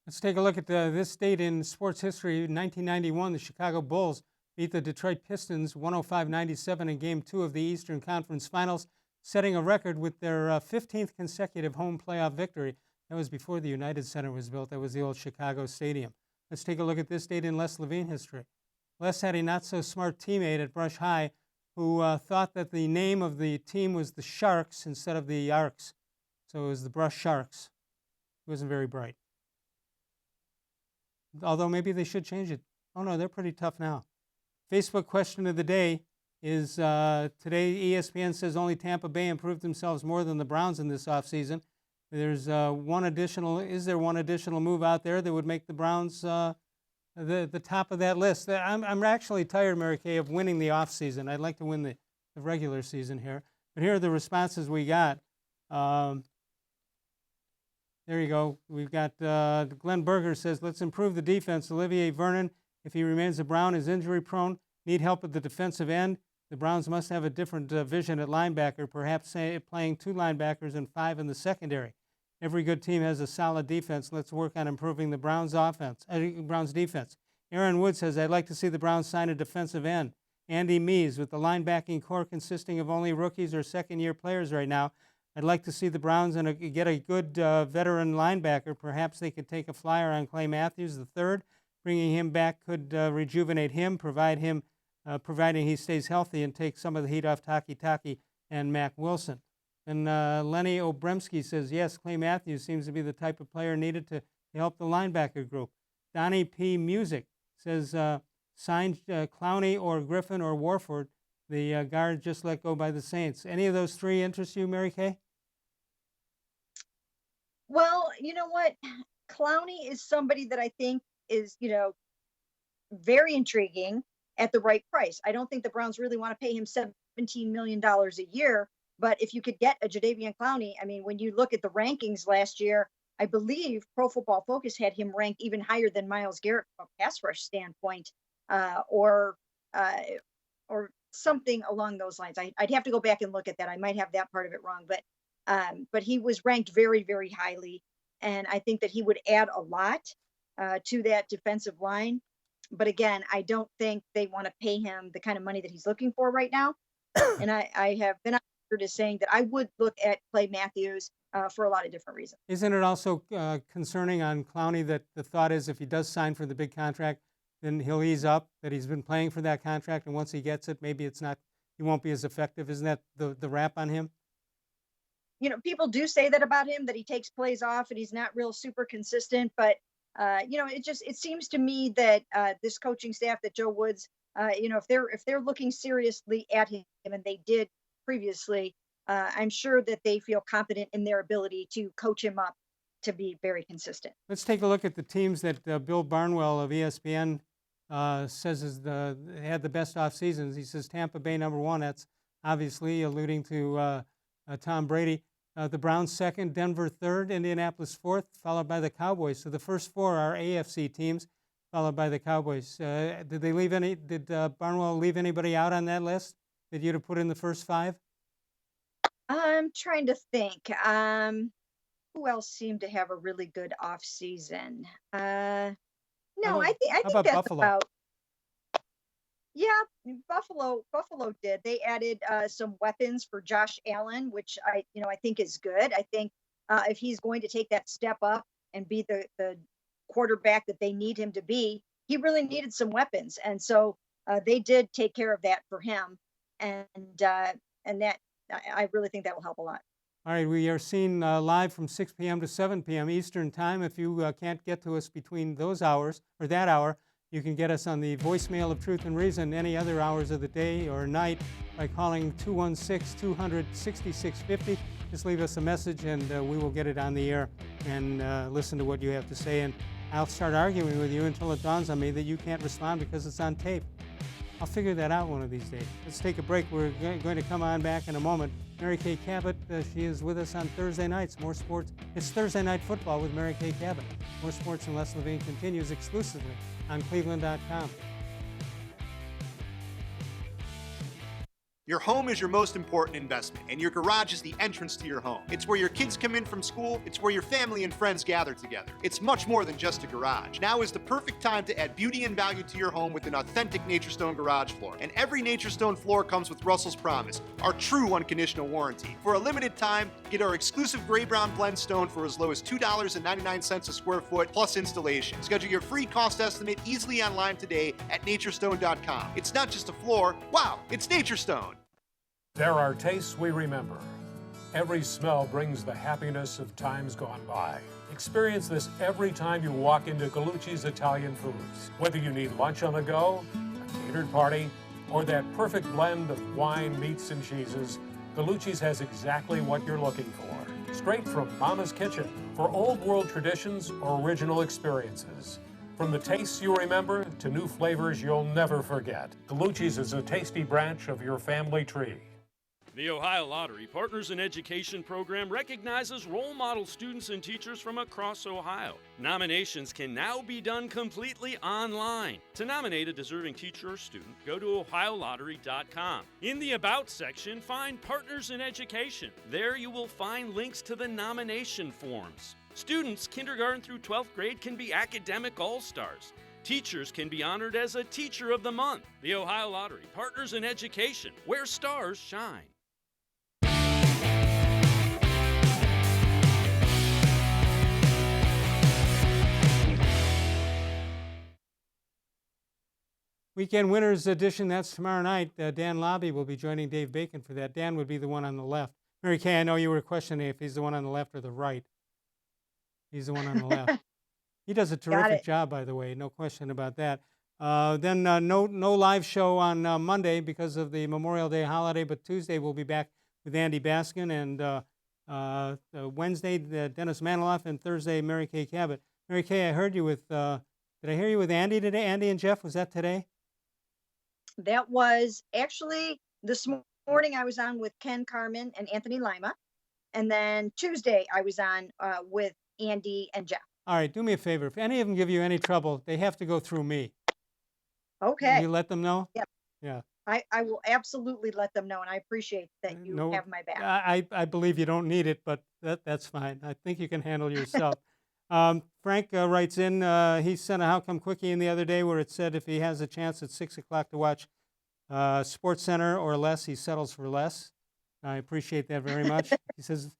Let's take a look at this date in sports history. 1991, the Chicago Bulls beat the Detroit Pistons 105-97 in Game 2 of the Eastern Conference Finals, setting a record with their 15th consecutive home playoff victory. That was before the United Center was built. That was the old Chicago Stadium. Let's take a look at this date in Les Levine history. Les had a not-so-smart teammate at Brush High who thought that the name of the team was the Sharks instead of the Arcs. So it was the Brush Sharks. He wasn't very bright. Although maybe they should change it. Oh, no, they're pretty tough now. Facebook question of the day is today ESPN says only Tampa Bay improved themselves more than the Browns in this offseason. Is there one additional move out there that would make the Browns the top of that list? I'm actually tired, Mary Kay, of winning the offseason. I'd like to win the regular season here. But here are the responses we got. There you go. We've got Glenn Berger says, let's improve the defense. Olivier Vernon, if he remains a Brown, is injury prone. Need help at the defensive end. The Browns must have a different vision at linebacker, perhaps playing 2 linebackers and 5 in the secondary. Every good team has a solid defense. Let's work on improving the Browns' defense. Aaron Wood says, I'd like to see the Browns sign a defensive end. Andy Mees, with the linebacking core consisting of only rookies or second-year players right now, I'd like to see the Browns get a good veteran linebacker. Perhaps they could take a flyer on Clay Matthews III. Bringing him back could rejuvenate him, providing he stays healthy and take some of the heat off Takitaki and Mack-Wilson. And Lenny Obremski says, yes, Clay Matthews seems to be the type of player needed to help the linebacker group. Donnie P. Music says, signed Clowney or Griffin or Warford, the guard just let go by the Saints. Any of those 3 interest you, Mary Kay? Well, you know what? Clowney is somebody that I think is, very intriguing at the right price. I don't think the Browns really want to pay him $17 million a year, but if you could get a Jadeveon Clowney, I mean, when you look at the rankings last year, I believe Pro Football Focus had him ranked even higher than Myles Garrett from a pass rush standpoint, or something along those lines. I'd have to go back and look at that. I might have that part of it wrong, but he was ranked very, very highly, and I think that he would add a lot to that defensive line. But again, I don't think they want to pay him the kind of money that he's looking for right now. And I have been on record as saying that I would look at Clay Matthews for a lot of different reasons. Isn't it also concerning on Clowney that the thought is if he does sign for the big contract, then he'll ease up, that he's been playing for that contract, and once he gets it, maybe he won't be as effective. Isn't that the rap on him? People do say that about him, that he takes plays off and he's not real super consistent, but it seems to me that this coaching staff, that Joe Woods, if they're looking seriously at him, and they did previously, I'm sure that they feel confident in their ability to coach him up to be very consistent. Let's take a look at the teams that Bill Barnwell of ESPN says had the best off seasons. He says Tampa Bay #1. That's obviously alluding to Tom Brady. The Browns second, Denver third, Indianapolis fourth, followed by the Cowboys. So the first four are AFC teams, followed by the Cowboys. Did Barnwell leave anybody out on that list that you'd have put in the first five? I'm trying to think. Who else seemed to have a really good off season? I think that's Buffalo? about. Yeah, Buffalo did. They added some weapons for Josh Allen, which I think is good. I think if he's going to take that step up and be the quarterback that they need him to be, he really needed some weapons, and so they did take care of that for him, and that I really think that will help a lot. All right, we are seen live from 6 p.m. to 7 p.m. Eastern Time. If you can't get to us between those hours or that hour, you can get us on the voicemail of Truth and Reason any other hours of the day or night by calling 216-200-6650. Just leave us a message and we will get it on the air and listen to what you have to say. And I'll start arguing with you until it dawns on me that you can't respond because it's on tape. I'll figure that out one of these days. Let's take a break. We're going to come on back in a moment. Mary Kay Cabot, she is with us on Thursday nights. More sports. It's Thursday Night Football with Mary Kay Cabot. More Sports and Les-Levine continues exclusively on cleveland.com. Your home is your most important investment, and your garage is the entrance to your home. It's where your kids come in from school. It's where your family and friends gather together. It's much more than just a garage. Now is the perfect time to add beauty and value to your home with an authentic NatureStone garage floor. And every NatureStone floor comes with Russell's Promise, our true unconditional warranty. For a limited time, get our exclusive gray brown blend stone for as low as $2.99 a square foot plus installation. Schedule your free cost estimate easily online today at naturestone.com. It's not just a floor. Wow, it's NatureStone. There are tastes we remember. Every smell brings the happiness of times gone by. Experience this every time you walk into Gallucci's Italian Foods. Whether you need lunch on the go, a catered party, or that perfect blend of wine, meats, and cheeses, Gallucci's has exactly what you're looking for. Straight from Mama's Kitchen for old world traditions or original experiences. From the tastes you remember to new flavors you'll never forget, Gallucci's is a tasty branch of your family tree. The Ohio Lottery Partners in Education program recognizes role model students and teachers from across Ohio. Nominations can now be done completely online. To nominate a deserving teacher or student, go to ohiolottery.com. In the About section, find Partners in Education. There you will find links to the nomination forms. Students kindergarten through 12th grade can be academic all-stars. Teachers can be honored as a Teacher of the Month. The Ohio Lottery Partners in Education, where stars shine. Weekend Winners Edition, that's tomorrow night. Dan Lobby will be joining Dave Bacon for that. Dan would be the one on the left. Mary Kay, I know you were questioning if he's the one on the left or the right. He's the one on the left. He does a terrific job, by the way, no question about that. Then no live show on Monday because of the Memorial Day holiday, but Tuesday we'll be back with Andy Baskin, and Wednesday Dennis Maniloff, and Thursday Mary Kay Cabot. Mary Kay, I heard you with, did I hear you with Andy today? Andy and Jeff, was that today? That was actually this morning I was on with Ken Carmen and Anthony Lima. And then Tuesday I was on with Andy and Jeff. All right, do me a favor. If any of them give you any trouble, they have to go through me. Okay. Will you let them know? Yep. Yeah. I will absolutely let them know, and I appreciate that you No, have my back. I believe you don't need it, but that's fine. I think you can handle yourself. Frank writes in, he sent a How Come Quickie in the other day where it said if he has a chance at 6 o'clock to watch Sports Center or less, he settles for less. I appreciate that very much. He says,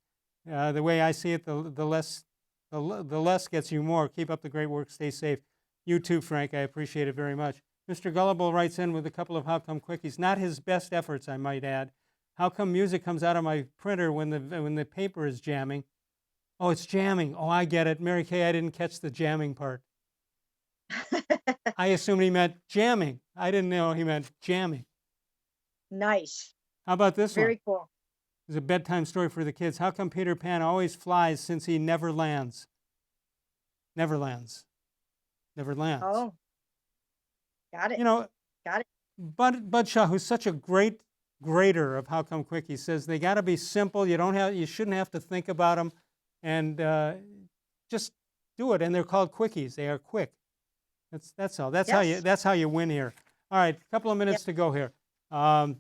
the way I see it, the less gets you more. Keep up the great work. Stay safe. You too, Frank. I appreciate it very much. Mr. Gullible writes in with a couple of How Come Quickies. Not his best efforts, I might add. How come music comes out of my printer when the paper is jamming? Oh, it's jamming. Oh, I get it. Mary Kay, I didn't catch the jamming part. I assumed he meant jamming. I didn't know he meant jamming. Nice. How about this one? Very cool. It's a bedtime story for the kids. How come Peter Pan always flies since he never lands? Never lands. Never lands. Oh. Got it. You know, got it. Bud Shaw, who's such a great grader of How Come Quickie, says they got to be simple. You shouldn't have to think about them, and just do it. And they're called quickies. They are quick. That's all. That's how you win here. All right, a couple of minutes to go here. What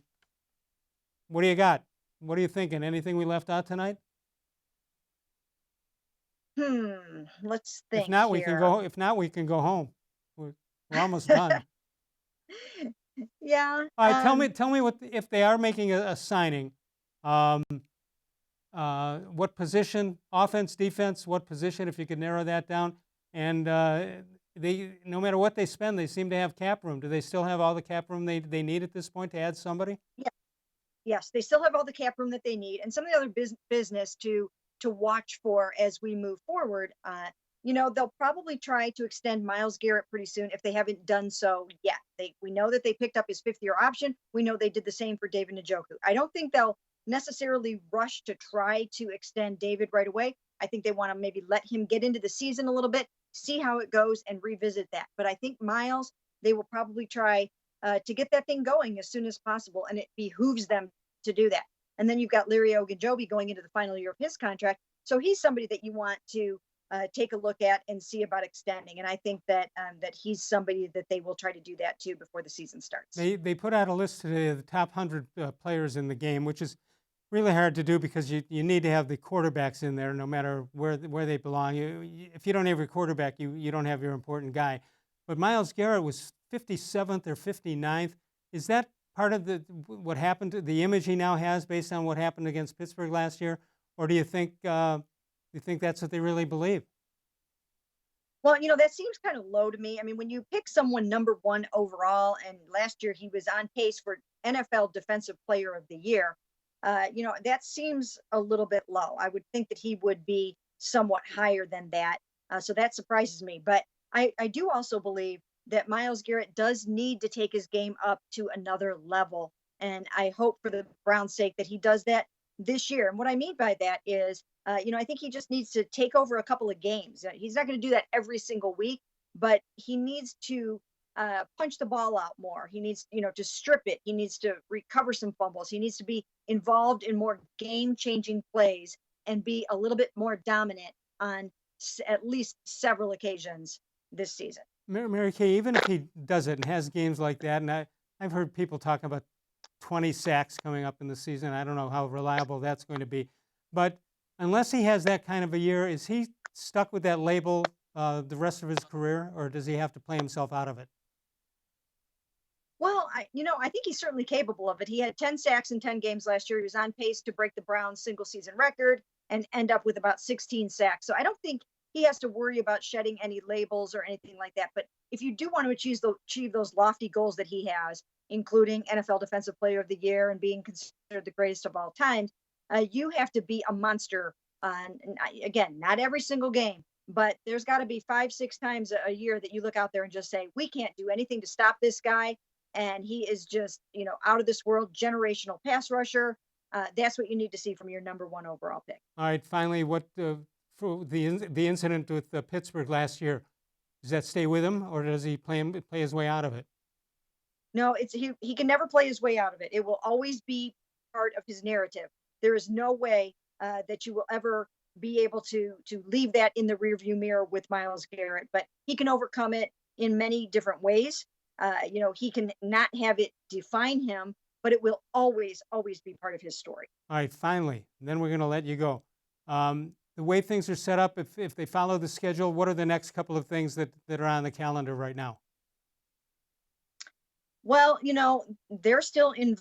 do you got? What are you thinking? Anything we left out tonight? Let's think. If not, here. we can go home. We're almost done. Yeah. All right. Tell me what if they are making a signing. What position? Offense, defense? What position? If you could narrow that down. And they, no matter what they spend, they seem to have cap room. Do they still have all the cap room they need at this point to add somebody? Yeah. Yes, they still have all the cap room that they need, and some of the other business to watch for as we move forward. They'll probably try to extend Myles Garrett pretty soon if they haven't done so yet. We know that they picked up his 5th-year option. We know they did the same for David Njoku. I don't think they'll necessarily rush to try to extend David right away. I think they want to maybe let him get into the season a little bit, see how it goes, and revisit that. But I think Myles, they will probably try to get that thing going as soon as possible, and it behooves them to do that. And then you've got Larry Ogunjobi going into the final year of his contract. So he's somebody that you want to take a look at and see about extending. And I think that he's somebody that they will try to do that too before the season starts. They put out a list today of the top 100 players in the game, which is really hard to do because you need to have the quarterbacks in there no matter where they belong. If you don't have your quarterback, you don't have your important guy. But Myles Garrett was 57th or 59th. Is that part of what happened to the image he now has based on what happened against Pittsburgh last year? Or do you think that's what they really believe? Well, that seems kind of low to me. I mean, when you pick someone number 1 overall, and last year he was on pace for NFL Defensive Player of the Year, that seems a little bit low. I would think that he would be somewhat higher than that. So that surprises me. But I do also believe that Myles Garrett does need to take his game up to another level. And I hope for the Browns' sake that he does that this year. And what I mean by that is, I think he just needs to take over a couple of games. He's not going to do that every single week, but he needs to punch the ball out more. He needs, to strip it. He needs to recover some fumbles. He needs to be involved in more game-changing plays and be a little bit more dominant on at least several occasions this season. Mary Kay, even if he does it and has games like that, and I've heard people talking about 20 sacks coming up in the season. I don't know how reliable that's going to be. But unless he has that kind of a year, is he stuck with that label the rest of his career, or does he have to play himself out of it? Well, I think he's certainly capable of it. He had 10 sacks in 10 games last year. He was on pace to break the Browns' single-season record and end up with about 16 sacks. So I don't think he has to worry about shedding any labels or anything like that. But if you do want to achieve those lofty goals that he has, including NFL Defensive Player of the Year and being considered the greatest of all time, you have to be a monster. Again, not every single game, but there's got to be 5-6 times a year that you look out there and just say, we can't do anything to stop this guy. And he is just, out of this world, generational pass rusher. That's what you need to see from your number 1 overall pick. All right, finally, for the incident with Pittsburgh last year, does that stay with him, or does he play his way out of it? No, he can never play his way out of it. It will always be part of his narrative. There is no way that you will ever be able to leave that in the rearview mirror with Myles Garrett. But he can overcome it in many different ways. He can not have it define him, but it will always be part of his story. All right, finally, and then we're going to let you go. The way things are set up, if they follow the schedule, what are the next couple of things that are on the calendar right now? Well, they're still in the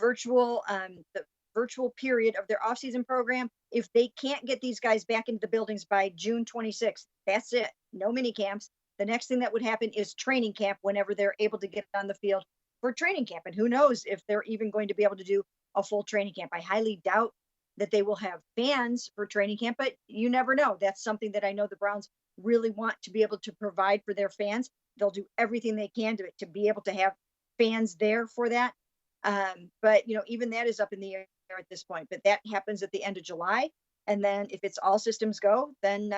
virtual period of their offseason program. If they can't get these guys back into the buildings by June 26th, that's it. No mini camps. The next thing that would happen is training camp whenever they're able to get on the field for training camp. And who knows if they're even going to be able to do a full training camp. I highly doubt that they will have fans for training camp, but you never know. That's something that I know the Browns really want to be able to provide for their fans. They'll do everything they can to be able to have fans there for that. But even that is up in the air at this point. But that happens at the end of July, and then if it's all systems go, then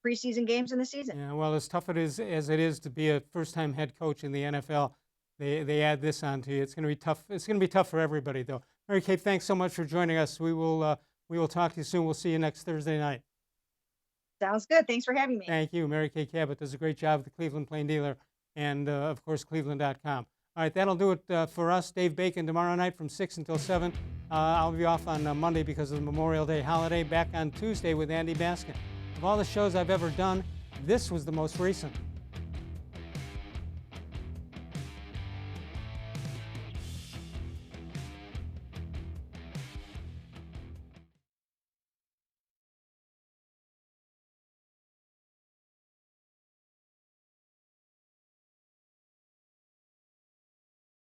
preseason games in the season. Yeah, well, as tough as it is to be a first-time head coach in the NFL, they add this on to you. It's going to be tough. It's going to be tough for everybody, though. Mary Kay, thanks so much for joining us. We will talk to you soon. We'll see you next Thursday night. Sounds good. Thanks for having me. Thank you. Mary Kay Cabot does a great job at the Cleveland Plain Dealer and, of course, cleveland.com. All right, that'll do it for us. Dave Bacon tomorrow night from 6 until 7. I'll be off on Monday because of the Memorial Day holiday. Back on Tuesday with Andy Baskin. Of all the shows I've ever done, this was the most recent.